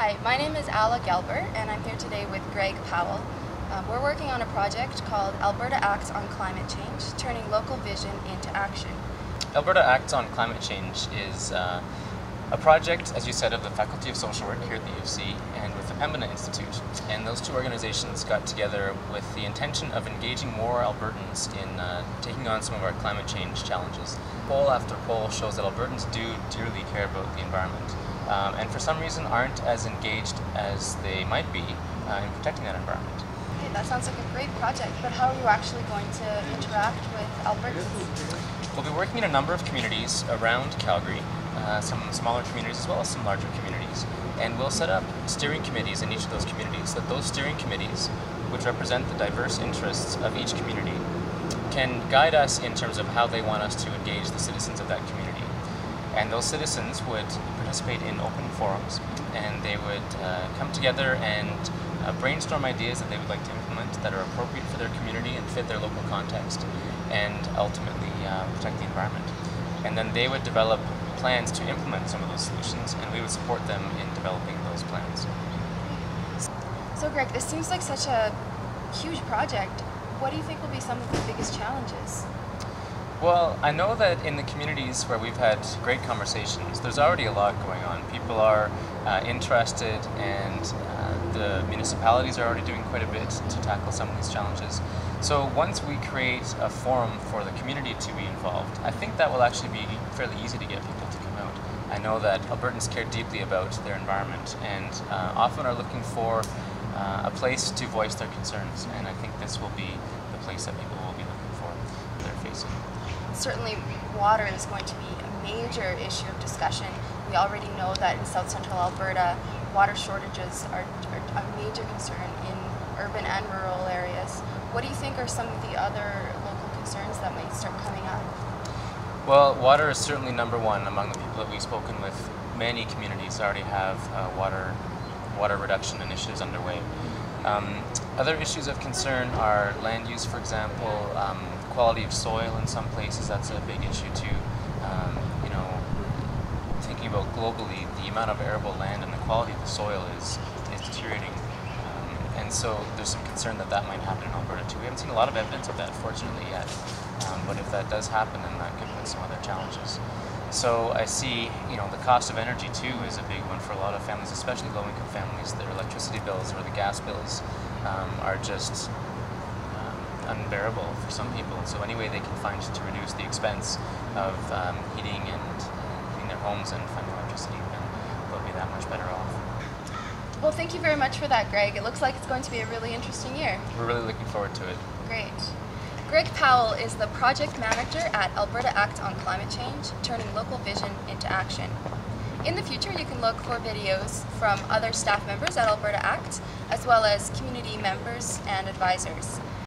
Hi, my name is Ala Gelber, and I'm here today with Greg Powell. We're working on a project called Alberta Acts on Climate Change, turning local vision into action. Alberta Acts on Climate Change is a project, as you said, of the Faculty of Social Work here at the U of C and with the Pembina Institute. And those two organizations got together with the intention of engaging more Albertans in taking on some of our climate change challenges. Poll after poll shows that Albertans do dearly care about the environment, and for some reason aren't as engaged as they might be in protecting that environment. Okay, that sounds like a great project, but how are you actually going to interact with Albertans? We'll be working in a number of communities around Calgary, some smaller communities as well as some larger communities. And we'll set up steering committees in each of those communities, so that those steering committees, which represent the diverse interests of each community, can guide us in terms of how they want us to engage the citizens of that community. And those citizens would participate in open forums, and they would come together and brainstorm ideas that they would like to implement that are appropriate for their community and fit their local context, and ultimately protect the environment. And then they would develop plans to implement some of those solutions, and we would support them in developing those plans. So Greg, this seems like such a huge project. What do you think will be some of the biggest challenges? Well, I know that in the communities where we've had great conversations, there's already a lot going on. People are interested, and the municipalities are already doing quite a bit to tackle some of these challenges. So once we create a forum for the community to be involved, I think that will actually be fairly easy to get people to come out. I know that Albertans care deeply about their environment and often are looking for a place to voice their concerns, and I think this will be the place that people will be looking for they're facing. Certainly water is going to be a major issue of discussion. We already know that in South Central Alberta, water shortages are a major concern in urban and rural areas. What do you think are some of the other local concerns that might start coming up? Well, water is certainly number one among the people that we've spoken with. Many communities already have water reduction initiatives underway. Other issues of concern are land use, for example, quality of soil in some places. That's a big issue too. Thinking about globally, the amount of arable land and the quality of the soil is deteriorating. And so there's some concern that that might happen in Alberta too. We haven't seen a lot of evidence of that, fortunately, yet. But if that does happen, then that could put some other challenges. So I see, the cost of energy too is a big one for a lot of families, especially low-income families. Their electricity bills or the gas bills are just unbearable for some people. So any way they can find to reduce the expense of heating their homes and finding electricity, then they'll be that much better off. Well, thank you very much for that, Greg. It looks like it's going to be a really interesting year. We're really looking forward to it. Great. Greg Powell is the project manager at Alberta Act on Climate Change, turning local vision into action. In the future, you can look for videos from other staff members at Alberta Act, as well as community members and advisors.